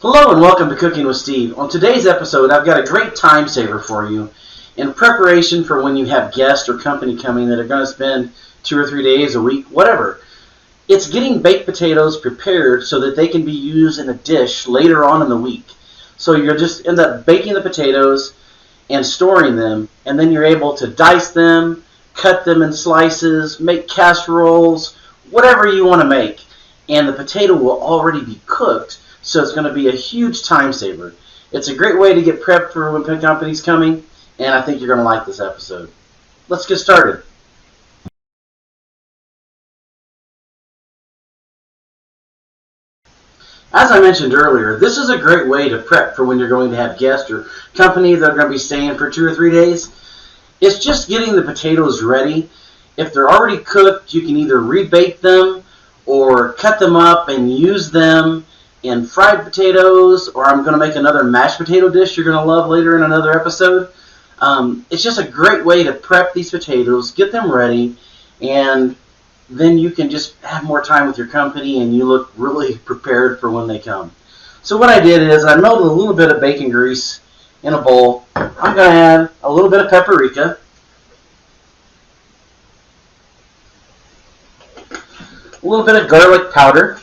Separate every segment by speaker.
Speaker 1: Hello and welcome to Cooking with Steve. On today's episode, I've got a great time saver for you in preparation for when you have guests or company coming that are going to spend 2 or 3 days, a week, whatever. It's getting baked potatoes prepared so that they can be used in a dish later on in the week. So you'll just end up baking the potatoes and storing them, and then you're able to dice them, cut them in slices, make casseroles, whatever you want to make. And the potato will already be cooked. So it's going to be a huge time saver. It's a great way to get prepped for when company's coming, and I think you're going to like this episode. Let's get started. As I mentioned earlier, this is a great way to prep for when you're going to have guests or company that are going to be staying for 2 or 3 days. It's just getting the potatoes ready. If they're already cooked, you can either rebake them or cut them up and use them in fried potatoes, or I'm going to make another mashed potato dish you're going to love later in another episode. It's just a great way to prep these potatoes, get them ready, and then you can just have more time with your company and you look really prepared for when they come. So what I did is I melted a little bit of bacon grease in a bowl. I'm going to add a little bit of paprika, a little bit of garlic powder,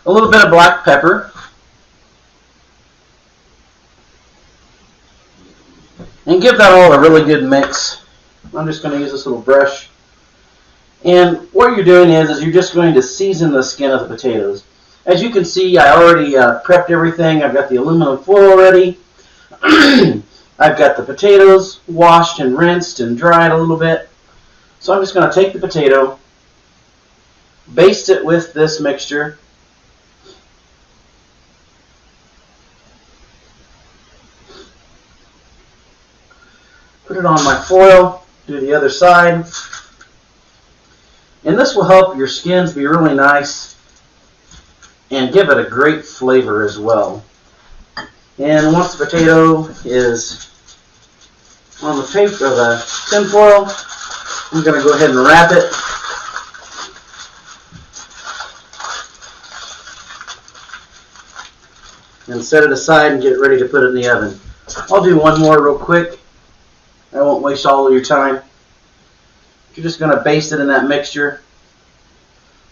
Speaker 1: a little bit of black pepper, and give that all a really good mix. I'm just going to use this little brush. And what you're doing is you're just going to season the skin of the potatoes. As you can see, I already prepped everything. I've got the aluminum foil ready. I've got the potatoes washed and rinsed and dried a little bit. So I'm just going to take the potato, baste it with this mixture, put it on my foil, do the other side, and this will help your skins be really nice and give it a great flavor as well. And once the potato is on the paper of the tin foil, I'm going to go ahead and wrap it. And set it aside and get it ready to put it in the oven. I'll do one more real quick. I won't waste all of your time. You're just going to baste it in that mixture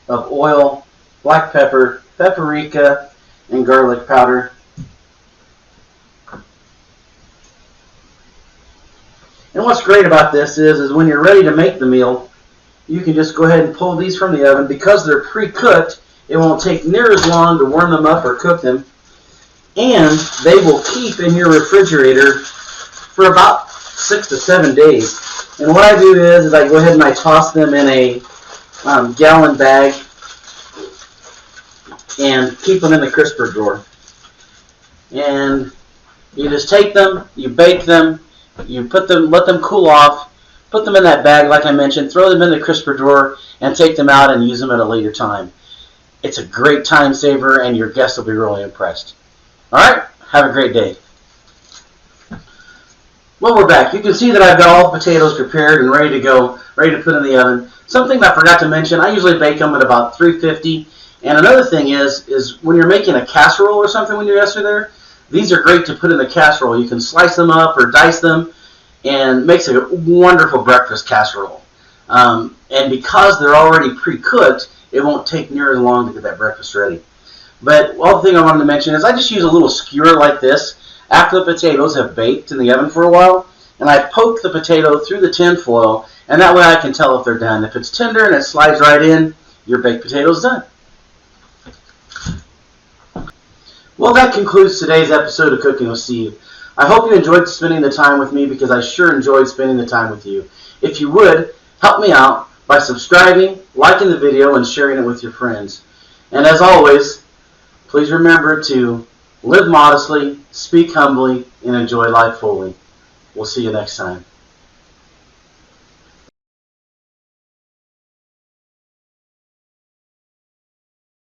Speaker 1: of oil, black pepper, paprika, and garlic powder. And what's great about this is when you're ready to make the meal, you can just go ahead and pull these from the oven. Because they're pre-cooked, it won't take near as long to warm them up or cook them. And they will keep in your refrigerator for about 6 to 7 days. And what I do is I go ahead and I toss them in a gallon bag and keep them in the crisper drawer. And you just take them, you bake them, you put them, let them cool off, put them in that bag like I mentioned, throw them in the crisper drawer, and take them out and use them at a later time. It's a great time saver, and your guests will be really impressed. All right, have a great day. Well, we're back. You can see that I've got all the potatoes prepared and ready to go, ready to put in the oven. Something I forgot to mention, I usually bake them at about 350. And another thing is when you're making a casserole or something when your guests are there, these are great to put in the casserole. You can slice them up or dice them, and it makes a wonderful breakfast casserole. And because they're already pre-cooked, it won't take near as long to get that breakfast ready. But one thing I wanted to mention is I just use a little skewer like this after the potatoes have baked in the oven for a while, and I poke the potato through the tin foil, and that way I can tell if they're done. If it's tender and it slides right in, your baked potato's done. Well, that concludes today's episode of Cooking with Steve. I hope you enjoyed spending the time with me, because I sure enjoyed spending the time with you. If you would, help me out by subscribing, liking the video, and sharing it with your friends. And as always, please remember to live modestly, speak humbly, and enjoy life fully. We'll see you next time.